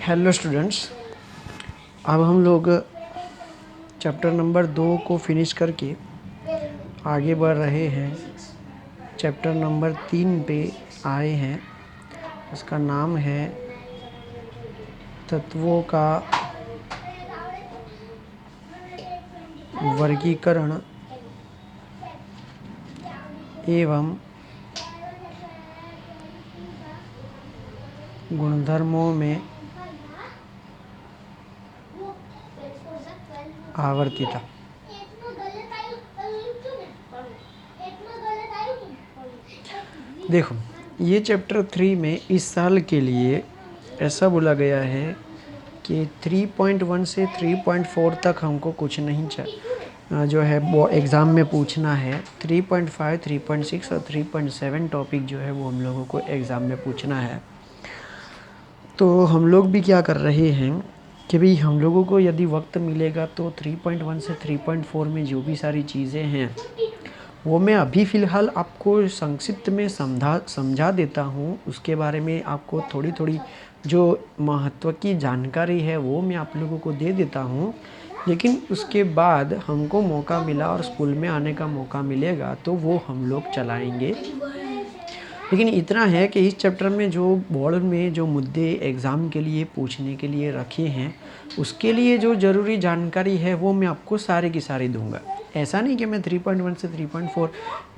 Hello students, अब हम लोग चैप्टर नंबर 2 को फिनिश करके आगे बढ़ रहे हैं। चैप्टर नंबर 3 पे आए हैं। इसका नाम है तत्वों का वर्गीकरण एवं गुणधर्मों में आवर्तिता। देखो, ये चैप्टर 3 में इस साल के लिए ऐसा बोला गया है कि 3.1 से 3.4 तक हमको कुछ नहीं जो है वो एग्ज़ाम में पूछना है। 3.5, 3.6 और 3.7 टॉपिक जो है वो हम लोगों को एग्ज़ाम में पूछना है। तो हम लोग भी क्या कर रहे हैं कि भाई हम लोगों को यदि वक्त मिलेगा तो 3.1 से 3.4 में जो भी सारी चीज़ें हैं वो मैं अभी फ़िलहाल आपको संक्षिप्त में समझा देता हूँ। उसके बारे में आपको थोड़ी थोड़ी जो महत्व की जानकारी है वो मैं आप लोगों को दे देता हूँ। लेकिन उसके बाद हमको मौका मिला और स्कूल में आने का मौका मिलेगा तो वो हम लोग चलाएंगे। लेकिन इतना है कि इस चैप्टर में जो बोर्ड में जो मुद्दे एग्ज़ाम के लिए पूछने के लिए रखे हैं उसके लिए जो ज़रूरी जानकारी है वो मैं आपको सारी की सारी दूंगा। ऐसा नहीं कि मैं 3.1 से 3.4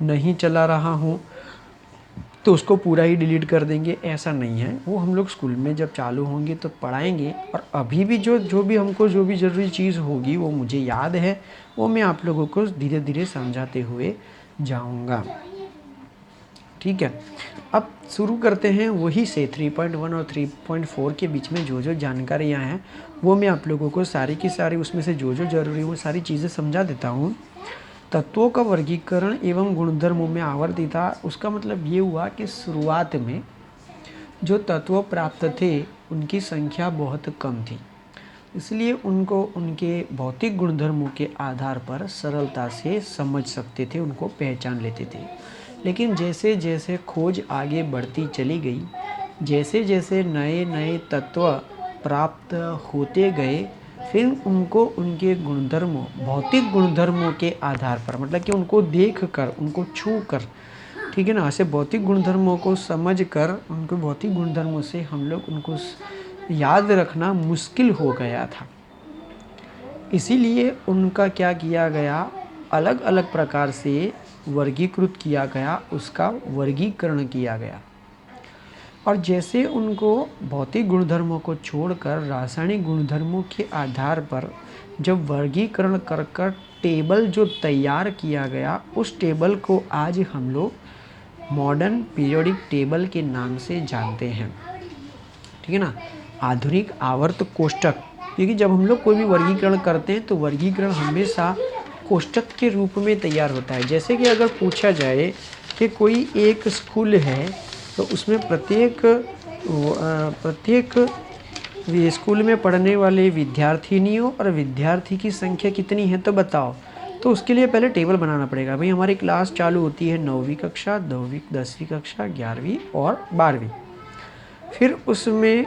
नहीं चला रहा हूँ तो उसको पूरा ही डिलीट कर देंगे, ऐसा नहीं है। वो हम लोग स्कूल में जब चालू होंगे तो पढ़ाएंगे। और अभी भी जो भी हमको जो भी ज़रूरी चीज़ होगी वो मुझे याद है, वो मैं आप लोगों को धीरे धीरे समझाते हुए जाऊँगा। ठीक है, अब शुरू करते हैं वही से 3.1 और 3.4 के बीच में जो जानकारियाँ हैं वो मैं आप लोगों को सारी की सारी उसमें से जो ज़रूरी वो सारी चीज़ें समझा देता हूँ। तत्वों का वर्गीकरण एवं गुणधर्मों में आवर्तिता, उसका मतलब ये हुआ कि शुरुआत में जो तत्व प्राप्त थे उनकी संख्या बहुत कम थी, इसलिए उनको उनके भौतिक गुणधर्मों के आधार पर सरलता से समझ सकते थे, उनको पहचान लेते थे। लेकिन जैसे जैसे खोज आगे बढ़ती चली गई, जैसे जैसे नए नए तत्व प्राप्त होते गए, फिर उनको उनके गुणधर्मों भौतिक गुणधर्मों के आधार पर, मतलब कि उनको देख कर, उनको छू कर, ठीक है ना, ऐसे भौतिक गुणधर्मों को समझ कर उनको भौतिक गुणधर्मों से हम लोग उनको याद रखना मुश्किल हो गया था। इसीलिए उनका क्या किया गया, अलग अलग प्रकार से वर्गीकृत किया गया, उसका वर्गीकरण किया गया। और जैसे उनको भौतिक गुणधर्मों को छोड़कर रासायनिक गुणधर्मों के आधार पर जब वर्गीकरण कर कर टेबल जो तैयार किया गया, उस टेबल को आज हम लोग मॉडर्न पीरियोडिक टेबल के नाम से जानते हैं। ठीक है ना, आधुनिक आवर्त कोष्ठक। क्योंकि जब हम लोग कोई भी वर्गीकरण करते हैं तो वर्गीकरण हमेशा कोष्ठक के रूप में तैयार होता है। जैसे कि अगर पूछा जाए कि कोई एक स्कूल है तो उसमें प्रत्येक स्कूल में पढ़ने वाले विद्यार्थिनियों और विद्यार्थी की संख्या कितनी है तो बताओ। तो उसके लिए पहले टेबल बनाना पड़ेगा। भाई हमारी क्लास चालू होती है 9वीं कक्षा, 10वीं कक्षा, 11वीं और 12वीं। फिर उसमें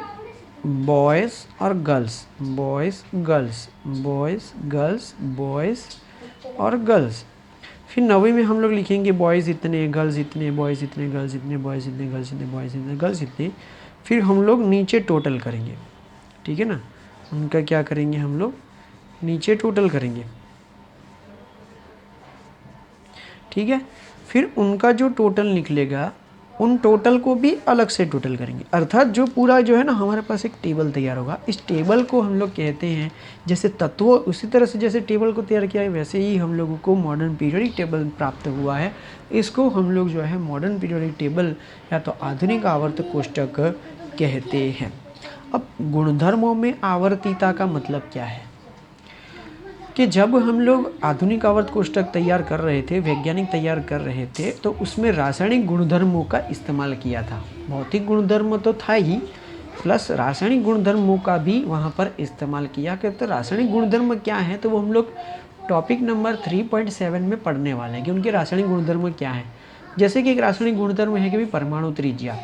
बॉयज़ और girls, boys girls, boys girls, boys और गर्ल्स। फिर 9वीं में हम लोग लिखेंगे बॉयज़ इतने, गर्ल्स इतने, बॉयज़ इतने, गर्ल्स इतने, बॉयज़ इतने, गर्ल्स इतने, बॉयज़ इतने, गर्ल्स इतने। फिर हम लोग नीचे टोटल करेंगे। ठीक है ना, उनका क्या करेंगे, हम लोग नीचे टोटल करेंगे। ठीक है, फिर उनका जो टोटल निकलेगा उन टोटल को भी अलग से टोटल करेंगे। अर्थात जो पूरा जो है ना, हमारे पास एक टेबल तैयार होगा। इस टेबल को हम लोग कहते हैं, जैसे तत्व उसी तरह से जैसे टेबल को तैयार किया है वैसे ही हम लोगों को मॉडर्न पीरियोडिक टेबल प्राप्त हुआ है। इसको हम लोग जो है मॉडर्न पीरियोडिक टेबल या तो आधुनिक आवर्त कोष्ठक कहते हैं। अब गुणधर्मों में आवर्तिता का मतलब क्या है कि जब हम लोग आधुनिक आवर्त कोष्ठक तैयार कर रहे थे, वैज्ञानिक तैयार कर रहे थे, तो उसमें रासायनिक गुणधर्मों का इस्तेमाल किया था। भौतिक गुणधर्म तो था ही, प्लस रासायनिक गुणधर्मों का भी वहाँ पर इस्तेमाल किया। तो रासायनिक गुणधर्म क्या है तो वो हम लोग टॉपिक नंबर 3.7 में पढ़ने वाले हैं कि उनके रासायनिक गुणधर्म क्या हैं। जैसे कि एक रासायनिक गुणधर्म है कि भी परमाणु त्रिज्या।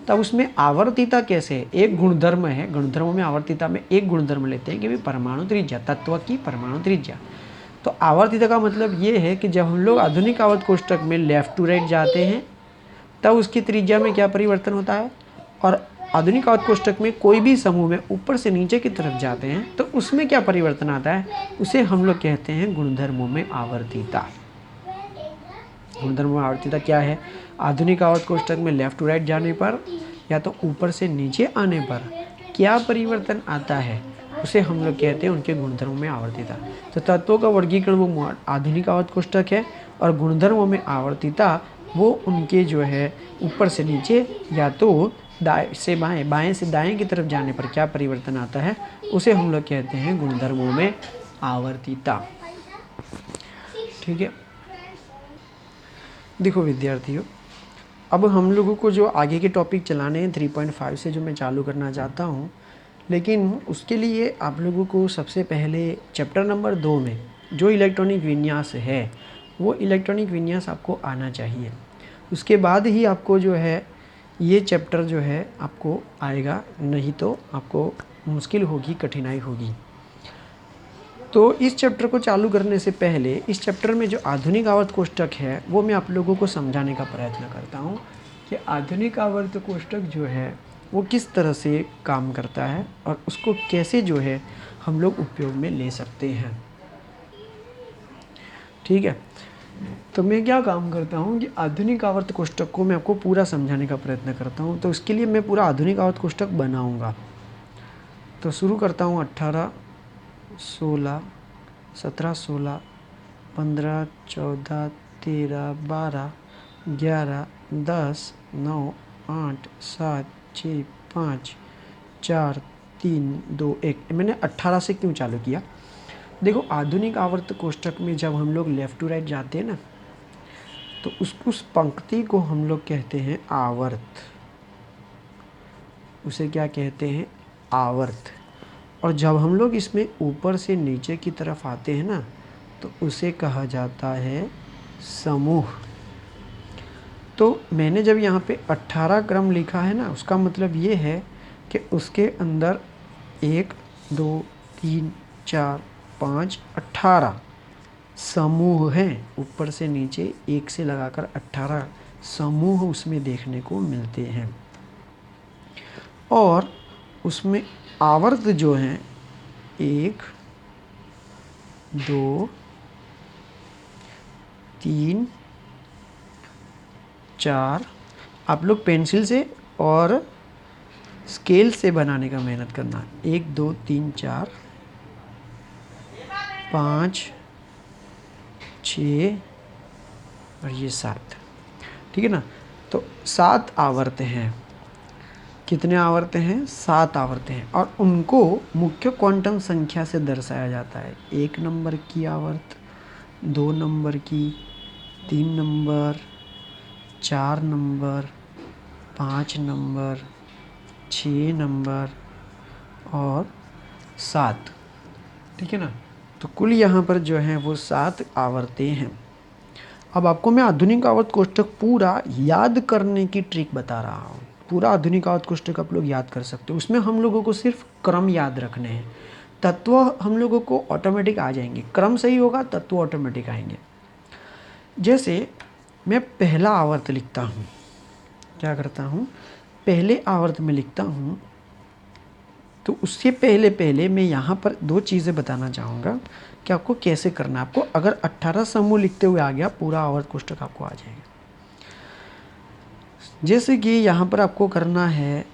तब उसमें आवर्तिता कैसे है, एक गुणधर्म है, गुणधर्मों में आवर्तिता में एक गुणधर्म लेते हैं कि भाई परमाणु त्रिज्या, तत्व की परमाणु त्रिज्या। तो आवर्तिता का मतलब ये है कि जब हम लोग आधुनिक आवर्त कोष्ठक में लेफ्ट टू राइट जाते हैं तब उसकी त्रिज्या में क्या परिवर्तन होता है, और आधुनिक आवर्त कोष्ठक में कोई भी समूह में ऊपर से नीचे की तरफ जाते हैं तो उसमें क्या परिवर्तन आता है, उसे हम लोग कहते हैं गुणधर्मों में आवर्तिता। गुणधर्मों में आवर्तिता क्या है, आधुनिक आवर्त कोष्ठक में लेफ्ट टू राइट जाने पर या तो ऊपर से नीचे आने पर क्या परिवर्तन आता है, उसे हम लोग कहते हैं उनके गुणधर्मों में आवर्तिता। तो तत्वों का वर्गीकरण वो आधुनिक आवर्त कोष्ठक है, और गुणधर्मों में आवर्तिता वो उनके जो है ऊपर से नीचे या तो दाएं से बाएं, बाएं से दाएं की तरफ जाने पर क्या परिवर्तन आता है, उसे हम लोग कहते हैं गुणधर्मों में आवर्तिता। ठीक है, देखो विद्यार्थियों, अब हम लोगों को जो आगे के टॉपिक चलाने हैं 3.5 से जो मैं चालू करना चाहता हूँ, लेकिन उसके लिए आप लोगों को सबसे पहले चैप्टर नंबर 2 में जो इलेक्ट्रॉनिक विन्यास है वो इलेक्ट्रॉनिक विन्यास आपको आना चाहिए। उसके बाद ही आपको जो है ये चैप्टर जो है आपको आएगा, नहीं तो आपको मुश्किल होगी, कठिनाई होगी। तो इस चैप्टर को चालू करने से पहले इस चैप्टर में जो आधुनिक आवर्त कोष्ठक है वो मैं आप लोगों को समझाने का प्रयत्न करता हूँ कि आधुनिक आवर्त कोष्ठक जो है वो किस तरह से काम करता है और उसको कैसे जो है हम लोग उपयोग में ले सकते हैं। ठीक है, तो मैं क्या काम करता हूँ कि आधुनिक आवर्त कोष्ठक को मैं आपको पूरा समझाने का प्रयत्न करता हूँ। तो इसके लिए मैं पूरा आधुनिक आवर्त कोष्ठक बनाऊँगा। तो शुरू करता हूँ 18, 16, 17, 16, 15, 14, 13, 12, 11, 10, 9, 8, 7, 6, 5, 4, 3, 2, 1। मैंने 18 से क्यों चालू किया, देखो आधुनिक आवर्त कोष्ठक में जब हम लोग लेफ़्ट टू राइट जाते हैं ना तो उस पंक्ति को हम लोग कहते हैं आवर्त, उसे क्या कहते हैं, आवर्त। और जब हम लोग इसमें ऊपर से नीचे की तरफ आते हैं ना तो उसे कहा जाता है समूह। तो मैंने जब यहाँ पे 18 क्रम लिखा है ना, उसका मतलब ये है कि उसके अंदर 1, 2, 3, 4, 5, 18 समूह हैं, ऊपर से नीचे 1 से लगाकर 18 समूह उसमें देखने को मिलते हैं। और उसमें आवर्त जो हैं 1, 2, 3, 4, आप लोग पेंसिल से और स्केल से बनाने का मेहनत करना। 1, 2, 3, 4, 5, 6 और ये 7। ठीक है ना, तो 7 आवर्त हैं। कितने आवर्त हैं, 7 आवर्त हैं, और उनको मुख्य क्वांटम संख्या से दर्शाया जाता है। 1 नंबर की आवर्त, 2 नंबर की, 3 नंबर, 4 नंबर, 5 नंबर, 6 नंबर और 7। ठीक है ना, तो कुल यहाँ पर जो है वो 7 आवर्तें हैं। अब आपको मैं आधुनिक आवर्त कोष्ठक पूरा याद करने की ट्रिक बता रहा हूँ। पूरा आधुनिक आवर्त कोष्ठक आप लोग याद कर सकते हो। उसमें हम लोगों को सिर्फ क्रम याद रखने हैं, तत्व हम लोगों को ऑटोमेटिक आ जाएंगे। क्रम सही होगा तत्व ऑटोमेटिक आएंगे। जैसे मैं पहला आवर्त लिखता हूँ, क्या करता हूँ, पहले आवर्त में लिखता हूँ, तो उससे पहले मैं यहाँ पर 2 चीज़ें बताना चाहूँगा कि आपको कैसे करना है। आपको अगर 18 समूह लिखते हुए आ गया, पूरा आवर्त कोष्ठक आपको आ जाएगा। जैसे कि यहाँ पर आपको करना है,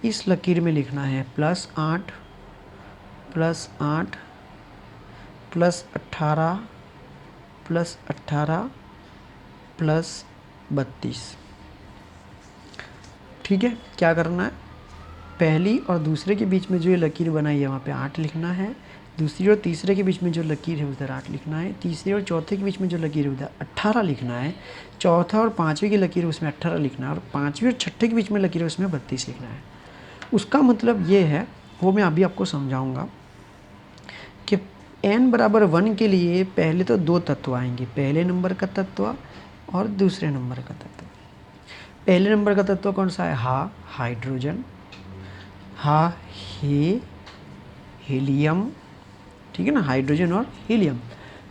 इस लकीर में लिखना है +8 +8 +18 +18 +32। ठीक है, क्या करना है, पहली और दूसरे के बीच में जो ये लकीर बनाई है वहाँ पे 8 लिखना है, दूसरी और तीसरे के बीच में जो लकीर है उधर 8 लिखना है, तीसरे और चौथे के बीच में जो लकीर है उधर 18 लिखना है, चौथा और पाँचवीं की लकीर है उसमें 18 लिखना है, और पाँचवीं और छठे के बीच में लकीर है उसमें 32 लिखना है। उसका मतलब ये है, वो मैं अभी आपको समझाऊँगा कि n = 1 के लिए पहले तो 2 तत्व आएंगे, पहले नंबर का तत्व और दूसरे नंबर का तत्व। पहले नंबर का तत्व कौन सा है? हा, हाइड्रोजन। हा, हे, हीलियम। ठीक है ना, हाइड्रोजन और हीलियम।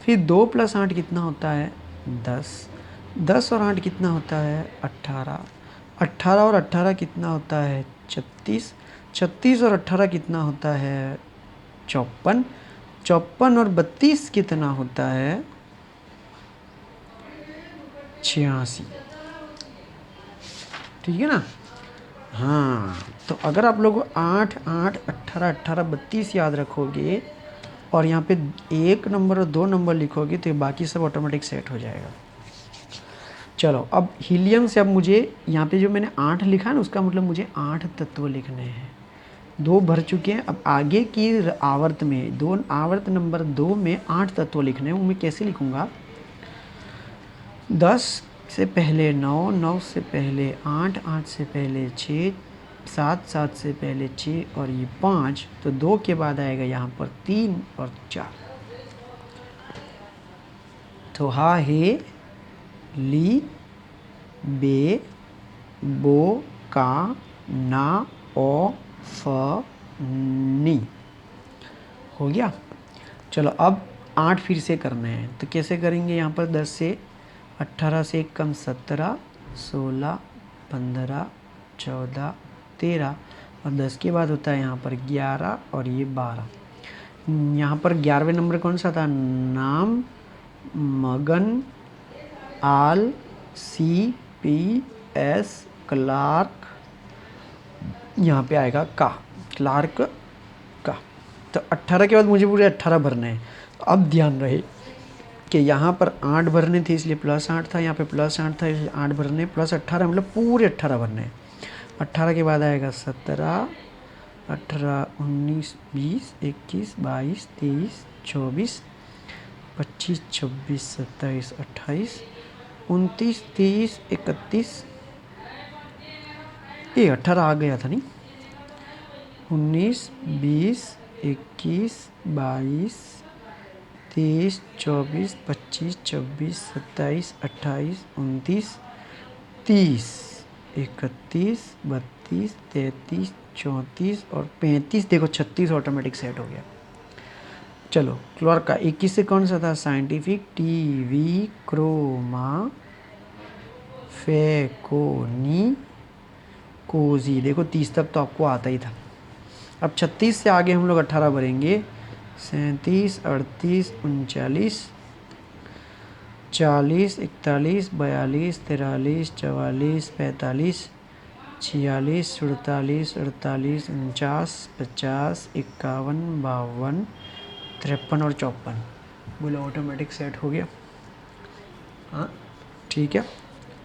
फिर 2 + 8 कितना होता है? 10। 10 और 8 कितना होता है? 18। 18 और 18 कितना होता है? 36। 36 और 18 कितना होता है? 54। 54 और 32 कितना होता है? 86। ठीक है ना। हाँ, तो अगर आप लोग 8 8 18 18 32 याद रखोगे और यहाँ पे 1 नंबर और 2 नंबर लिखोगे तो ये बाकी सब ऑटोमेटिक सेट हो जाएगा। चलो, अब हीलियम से अब मुझे यहाँ पे जो मैंने 8 लिखा है ना, उसका मतलब मुझे 8 तत्व लिखने हैं। 2 भर चुके हैं, अब आगे की आवर्त में आवर्त नंबर 2 में 8 तत्व लिखने हैं। वो मैं कैसे लिखूँगा? 10 से पहले 9, 9 से पहले 8, 8 से पहले 6, 7, 7 से पहले 6 और ये 5, तो 2 के बाद आएगा यहाँ पर 3 और 4। तो हा, हे, ली, बे, बो, का, ना, ओ, फ, नी। हो गया। चलो, अब 8 फिर से करने हैं, तो कैसे करेंगे? यहाँ पर 10 से 18 से कम 17, 16, 15, 14, 13 और 10 के बाद होता है यहाँ पर 11 और ये 12। यहाँ पर 11वें नंबर कौन सा था? नाम, मगन, आल, सी, पी, एस, क्लार्क। यहाँ पे आएगा का, क्लार्क का। तो 18 के बाद मुझे पूरे 18 भरने हैं। अब ध्यान रहे कि यहाँ पर 8 भरने थे इसलिए +8 था, यहाँ पे +8 था इसलिए 8 भरने, +18 मतलब पूरे 18 भरने हैं। 18 के बाद आएगा 17, 18, 19, 20, 21, 22, 23, 24, 25, 26, 27, 28, 29, 30, 31, ये 18 आ गया था नहीं? 19, 20, 21, 22, 23, 24, 25, 26, 27, 28, 29, 30, 31, 32, 33, 34 और 35। देखो 36 ऑटोमेटिक सेट हो गया। चलो, क्लॉर्क का 21 से कौन सा था? साइंटिफिक, टीवी, क्रोमा, फेकोनी, कोजी। देखो 30 तक तो आपको आता ही था। अब 36 से आगे हम लोग 18 भरेंगे। 37, 38, 39, 40, 41, 42, 43, 44, 45, 46, 47, 48, 49, 50, 51, 52, 53 और 54। बोलो ऑटोमेटिक सेट हो गया। हाँ, ठीक है।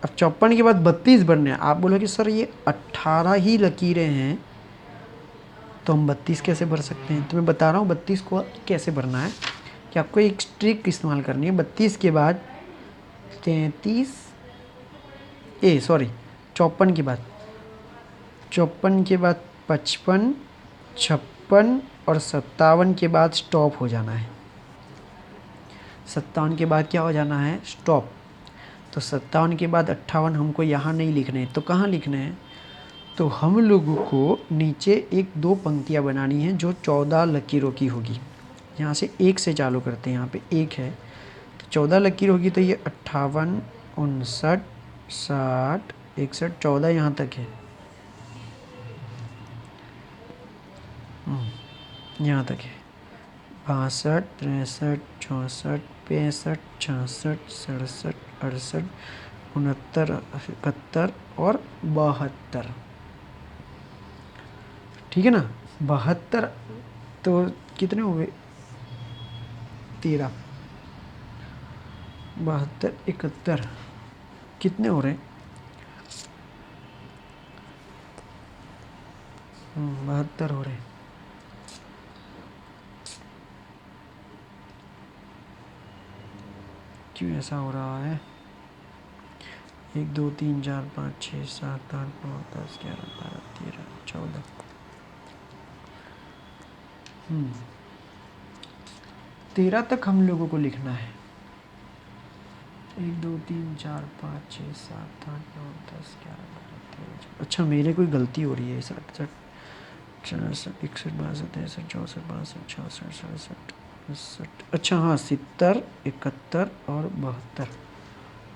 अब 54 के बाद 32 भरने हैं। आप बोलोगे सर ये 18 ही लकीरें हैं तो हम 32 कैसे भर सकते हैं? तो मैं बता रहा हूँ 32 को कैसे भरना है कि आपको एक ट्रिक इस्तेमाल करनी है। 32 के बाद 53, 54 के बाद 55, 56 और 57 के बाद स्टॉप हो जाना है। 57 के बाद क्या हो जाना है? स्टॉप। तो 57 के बाद 58 हमको यहाँ नहीं लिखने हैं, तो कहाँ लिखने हैं? तो हम लोगों को नीचे 1-2 पंक्तियाँ बनानी हैं जो 14 लकीरों की होगी। यहाँ से 1 से चालू करते हैं, यहाँ पे 1 है तो 14 लकीर होगी, तो ये 58, 59, 60, 61, 14 यहाँ तक है। यहाँ तक है। 62, 63, 64, 65, 66, 67, 68, 69 और 72। ठीक है ना। 72 तो कितने हुए? 13, 72, 71 कितने हो रहे हैं? 72 हो रहे हैं। क्यों ऐसा हो रहा है? 1, 2, 3, 4, 5, 6, 7, 8, 9, 10, 11, 12, 13, 14। 13 तक हम लोगों को लिखना है। 1 2 3 4 5 6 7 8 9 10 11 12 13। अच्छा मेरे कोई गलती हो रही है। 67 67 61 62 63 64 65 66 67 68। अच्छा हाँ 70 71 और 72।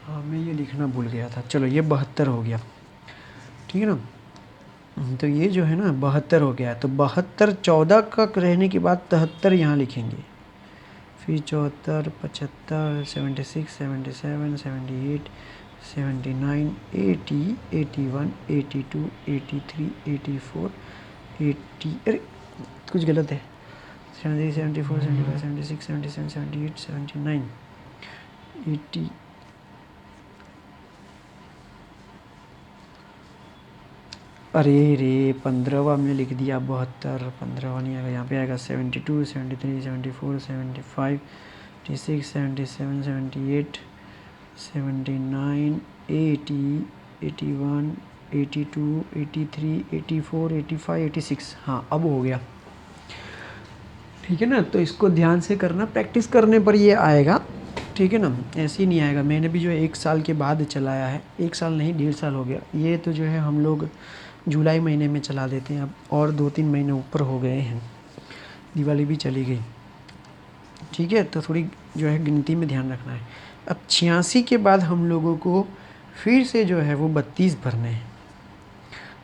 हाँ मैं ये लिखना भूल गया था। चलो ये 72 हो गया, ठीक है ना। तो ये जो है ना 72 हो गया है। तो 72 14 का रहने के बाद 73 यहाँ लिखेंगे। फिर 74 75 76 77 78 79 80 81 82 83 84 80। अरे कुछ गलत है। 73 74 75 76 77 78 79 80। अरे रे 15वां में लिख दिया 72। 15वां नहीं आएगा, यहाँ पे आएगा 72 73 74 75 86 77 78 79 80 81 82 83 84 85 86। हाँ अब हो गया, ठीक है ना। तो इसको ध्यान से करना, प्रैक्टिस करने पर ये आएगा, ठीक है ना। ऐसे ही नहीं आएगा। मैंने भी जो है 1 साल के बाद चलाया है, 1 साल नहीं 1.5 साल हो गया। ये तो जो है हम लोग जुलाई महीने में चला देते हैं अब, और 2-3 महीने ऊपर हो गए हैं, दिवाली भी चली गई, ठीक है। तो थोड़ी जो है गिनती में ध्यान रखना है। अब 86 के बाद हम लोगों को फिर से जो है वो 32 भरने हैं।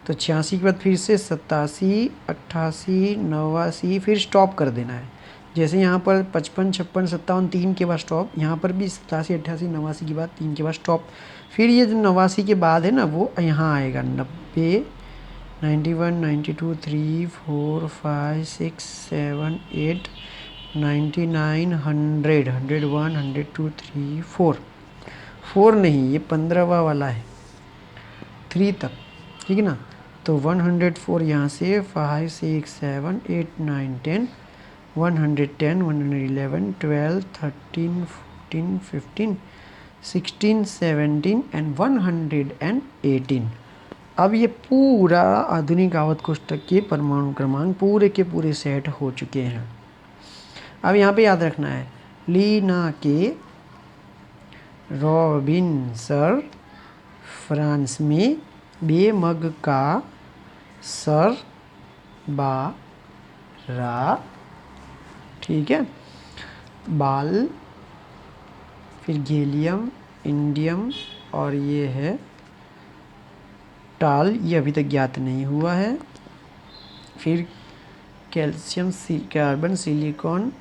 तो 86 के बाद फिर से 87 88 89 फिर स्टॉप कर देना है। जैसे यहाँ पर 55 56 57 3 के बाद स्टॉप, यहाँ पर भी 87 88 89 के बाद 3 के बाद स्टॉप। फिर ये जो 89 के बाद है ना वो यहाँ आएगा 90 91 92 3 4 5 6 7 8 99 100 101 102 3 4 4 नहीं, ये 15वां वाला है 3 तक, ठीक है ना। तो 104 यहाँ से 5 6 7 8 9 10 110 111 12 13 14 15 16 17 एंड 118। अब ये पूरा आधुनिक आवर्त कोष्ठक के परमाणु क्रमांक पूरे के पूरे सेट हो चुके हैं। अब यहाँ पे याद रखना है, लीना के रॉबिन्सर फ्रांस में बेमग का सर बा रा, ठीक है, बाल, फिर गैलियम इंडियम और ये है टाल, ये अभी तक ज्ञात नहीं हुआ है। फिर calcium carbon silicon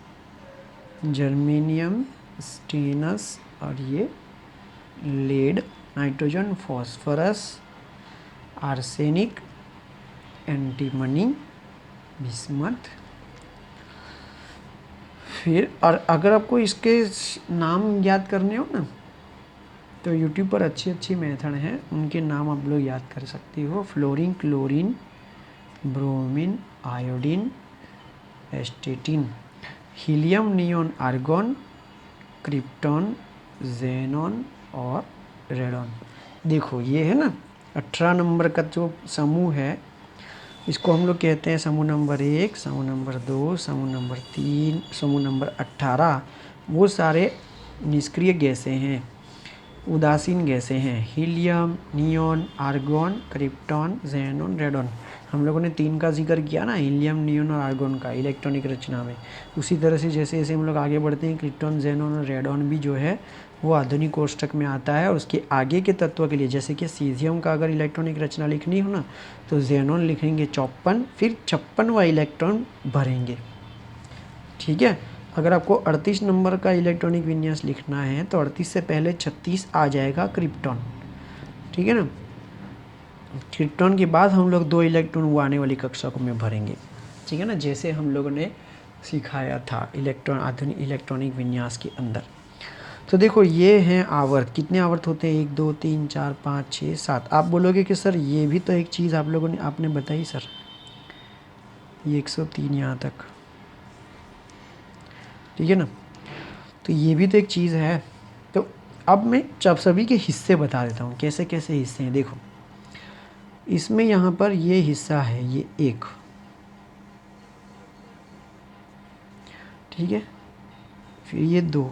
germanium stannous और ये lead, nitrogen phosphorus arsenic antimony bismuth. फिर और अगर आपको इसके नाम याद करने हो ना तो यूट्यूब पर अच्छी अच्छी मेथड हैं, उनके नाम आप लोग याद कर सकते हो। Fluorine chlorine bromine iodine एस्टेटिन, helium neon argon krypton xenon और रेडॉन। देखो ये है ना 18 नंबर का जो समूह है, इसको हम लोग कहते हैं समूह नंबर 1, समूह नंबर 2, समूह नंबर 3, समूह नंबर 18। वो सारे निष्क्रिय गैसें हैं, उदासीन गैसें हैं। Helium neon argon krypton xenon radon. हम लोगों ने 3 का जिक्र किया ना, हीलियम नियॉन और आर्गॉन का इलेक्ट्रॉनिक रचना में। उसी तरह से जैसे जैसे हम लोग आगे बढ़ते हैं, क्रिप्टॉन जेनॉन और रेडॉन भी जो है वो आधुनिक कोष्ठक में आता है। और उसके आगे के तत्व के लिए, जैसे कि सीजियम का अगर इलेक्ट्रॉनिक रचना लिखनी हो ना तो जेनॉन लिखेंगे 54, फिर 56वां इलेक्ट्रॉन भरेंगे, ठीक है। अगर आपको 38 नंबर का इलेक्ट्रॉनिक विन्यास लिखना है तो 38 से पहले 36 आ जाएगा क्रिप्टॉन, ठीक है ना। क्रिप्टॉन के बाद हम लोग 2 इलेक्ट्रॉन वो आने वाली कक्षा को में भरेंगे, ठीक है ना, जैसे हम लोगों ने सिखाया था इलेक्ट्रॉन आधुनिक इलेक्ट्रॉनिक विन्यास के अंदर। तो देखो ये हैं आवर्त, कितने आवर्त होते हैं 1 2 3 4 5 6 7। आप बोलोगे कि सर ये भी तो एक चीज़ आप लोगों ने आपने बताई सर, ये 103 यहाँ तक, ठीक है ना। तो ये भी तो एक चीज़ है। तो अब मैं जब सभी के हिस्से बता देता हूँ, कैसे कैसे हिस्से हैं। देखो इसमें यहाँ पर ये हिस्सा है, ये 1, ठीक है, फिर ये 2,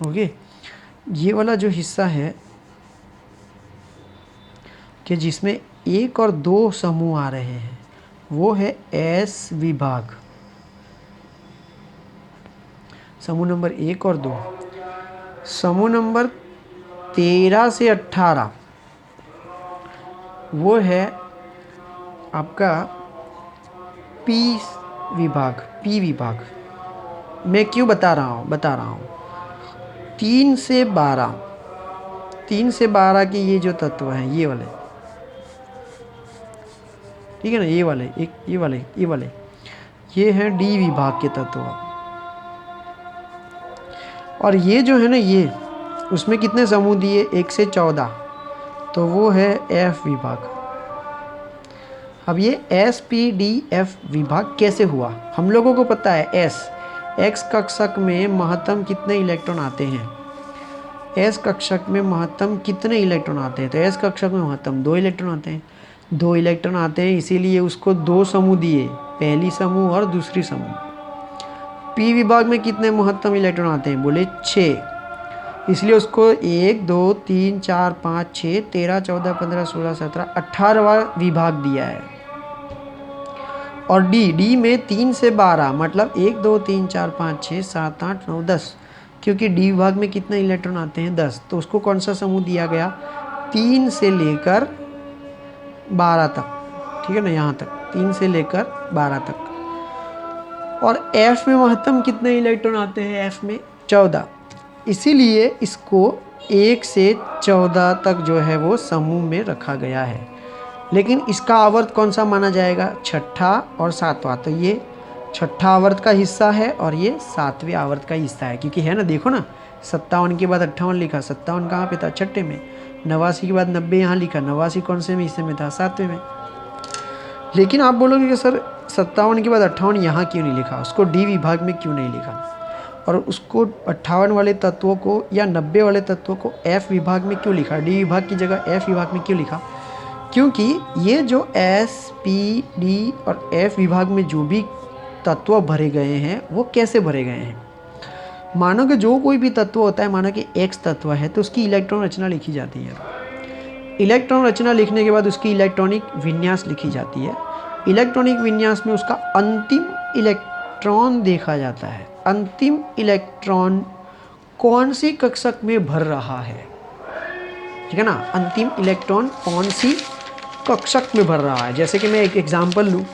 ओके, ये वाला जो हिस्सा है कि जिसमें 1 और 2 समूह आ रहे हैं वो है एस विभाग, समूह नंबर 1 और 2। समूह नंबर 13 से 18 वो है आपका पी विभाग, पी विभाग। मैं क्यों बता रहा हूँ 3 से 12, 3 से 12 के ये जो तत्व हैं ये वाले, ठीक है ना, ये वाले, एक ये वाले ये हैं डी विभाग के तत्व। और ये जो है ना, ये उसमें कितने समूह दिए, 1 से 14, तो वो है एफ विभाग। अब ये एस पी डी एफ विभाग कैसे हुआ, हम लोगों को पता है एस, एक्स कक्षक में महत्तम कितने इलेक्ट्रॉन आते हैं, एस कक्षक में महत्तम कितने इलेक्ट्रॉन आते हैं, तो एस कक्षक में महत्तम 2 इलेक्ट्रॉन आते हैं, 2 इलेक्ट्रॉन आते हैं, इसीलिए उसको 2 समूह दिए, पहली समूह और दूसरी समूह। पी विभाग में कितने महत्तम इलेक्ट्रॉन आते हैं, बोले 6, इसलिए उसको 1 2 3 4 5 6 13 14 15 16 17 18वां विभाग दिया है। और डी में 3 से 12 मतलब 1 2 3 4 5 6 7 8 9 10, क्योंकि डी विभाग में कितने इलेक्ट्रॉन आते हैं 10, तो उसको कौन सा समूह दिया गया, 3 से लेकर 12 तक, ठीक है ना, यहाँ तक 3 से लेकर 12 तक। और एफ में महत्तम कितने इलेक्ट्रॉन आते हैं, एफ में 14, इसीलिए इसको 1 से 14 तक जो है वो समूह में रखा गया है। लेकिन इसका आवर्त कौन सा माना जाएगा, 6ठा और 7वां, तो ये 6ठा आवर्त का हिस्सा है और ये 7वें आवर्त का हिस्सा है, क्योंकि है ना, देखो ना 57 के बाद 58 लिखा, 57 कहाँ पे था, 6ठे में, 89 के बाद 90 यहाँ लिखा, 89 कौन से में हिस्से में था, 7वें में। लेकिन आप बोलोगे कि सर 57 के बाद 58 यहाँ क्यों नहीं लिखा, उसको डी विभाग में क्यों नहीं लिखा, और उसको 58 वाले तत्वों को या 90 वाले तत्वों को एफ विभाग में क्यों लिखा, डी विभाग की जगह एफ विभाग में क्यों लिखा, क्योंकि ये जो एस पी डी और एफ विभाग में जो भी तत्व भरे गए हैं वो कैसे भरे गए हैं, मानो कि जो कोई भी तत्व होता है, मानो कि एक्स तत्व है, तो उसकी इलेक्ट्रॉन रचना लिखी जाती है, इलेक्ट्रॉन रचना लिखने के बाद उसकी इलेक्ट्रॉनिक विन्यास लिखी जाती है, इलेक्ट्रॉनिक विन्यास में उसका अंतिम इलेक्ट्रॉन देखा जाता है, अंतिम इलेक्ट्रॉन कौन सी कक्षक में भर रहा है, ठीक है ना, अंतिम इलेक्ट्रॉन कौन सी कक्षक में भर रहा है। जैसे कि मैं एक एग्जांपल लूँ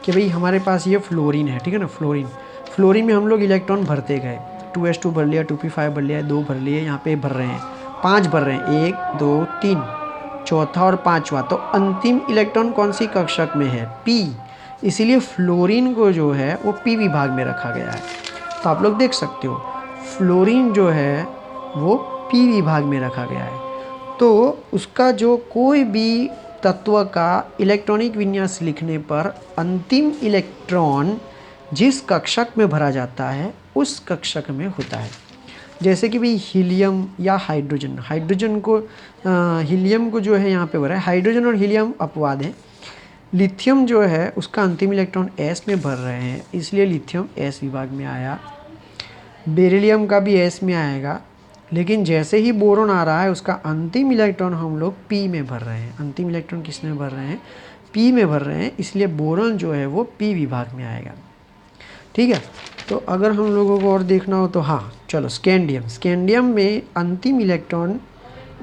कि भाई हमारे पास ये फ्लोरीन है, ठीक है ना, फ्लोरीन में हम लोग इलेक्ट्रॉन भरते गए, 2s2 भर लिया, 2p5 भर लिया, 2 भर लिए, यहाँ पे भर रहे हैं, 5 भर रहे हैं, 1 2 3, चौथा और 5वां, तो अंतिम इलेक्ट्रॉन कौन सी कक्षक में है, पी, इसीलिए फ्लोरीन को जो है वो पी विभाग में रखा गया है। तो आप लोग देख सकते हो फ्लोरीन जो है वो पी विभाग में रखा गया है, तो उसका जो कोई भी तत्व का इलेक्ट्रॉनिक विन्यास लिखने पर अंतिम इलेक्ट्रॉन जिस कक्षक में भरा जाता है उस कक्षक में होता है। जैसे कि भाई हीलियम या हाइड्रोजन को हीलियम को जो है यहाँ पे भरा है, हाइड्रोजन और हीलियम अपवाद है, लिथियम जो है उसका अंतिम इलेक्ट्रॉन एस में भर रहे हैं, इसलिए लिथियम एस विभाग में आया, बेरिलियम का भी एस में आएगा, लेकिन जैसे ही बोरोन आ रहा है उसका अंतिम इलेक्ट्रॉन हम लोग पी में भर रहे हैं, अंतिम इलेक्ट्रॉन किस में भर रहे हैं, पी में भर रहे हैं, इसलिए बोरोन जो है वो पी विभाग में आएगा, ठीक है। तो अगर हम लोगों को और देखना हो तो हाँ चलो, स्कैंडियम में अंतिम इलेक्ट्रॉन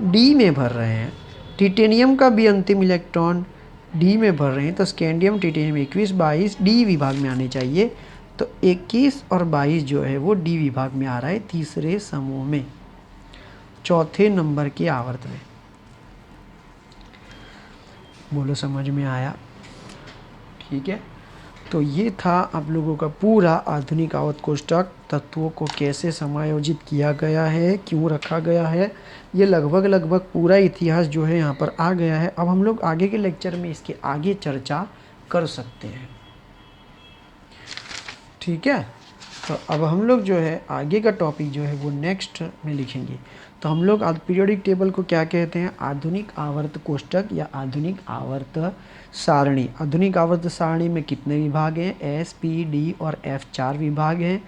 डी में भर रहे हैं, टिटेनियम का भी अंतिम इलेक्ट्रॉन डी में भर रहे हैं, तो स्कैंडियम टिटेनियम 21 22 डी विभाग में आने चाहिए, तो 21 और 22 जो है वो डी विभाग में आ रहा है, तीसरे समूह में, चौथे नंबर के आवर्त में। बोलो समझ में आया, ठीक है। तो ये था आप लोगों का पूरा आधुनिक आवर्त कोष्ठक, तत्वों को कैसे समायोजित किया गया है, क्यों रखा गया है, ये लगभग पूरा इतिहास जो है यहाँ पर आ गया है। अब हम लोग आगे के लेक्चर में इसके आगे चर्चा कर सकते हैं, ठीक है। तो अब हम लोग जो है आगे का टॉपिक जो है वो नेक्स्ट में लिखेंगे। तो हम लोग पीरियोडिक टेबल को क्या कहते हैं, आधुनिक आवर्त कोष्ठक या आधुनिक आवर्त सारणी। आधुनिक आवर्त सारणी में कितने विभाग हैं, एस पी डी और एफ 4 विभाग हैं।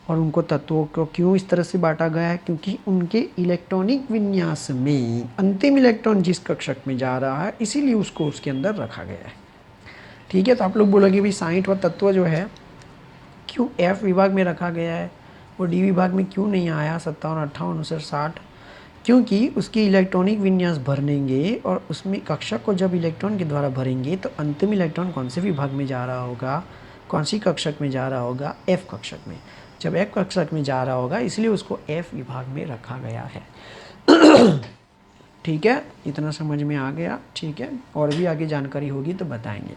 और उनको तत्वों को क्यों इस तरह से बांटा गया है, क्योंकि उनके इलेक्ट्रॉनिक विन्यास में अंतिम इलेक्ट्रॉन जिस कक्षक में जा रहा है इसीलिए उसको उसके अंदर रखा गया है। ठीक है, तो आप लोग बोलोगे भाई 60वां तत्व जो है क्यों एफ विभाग में रखा गया है, वो डी विभाग में क्यों नहीं आया 57, 58, 59, 60? क्योंकि उसकी इलेक्ट्रॉनिक विन्यास भरेंगे और उसमें कक्षक को जब इलेक्ट्रॉन के द्वारा भरेंगे तो अंतिम इलेक्ट्रॉन कौन से विभाग में जा रहा होगा, कौन सी कक्षक में जा रहा होगा, एफ कक्षक में। जब एफ कक्षक में जा रहा होगा इसलिए उसको एफ विभाग में रखा गया है। ठीक है, इतना समझ में आ गया? ठीक है, और भी आगे जानकारी होगी तो बताएंगे।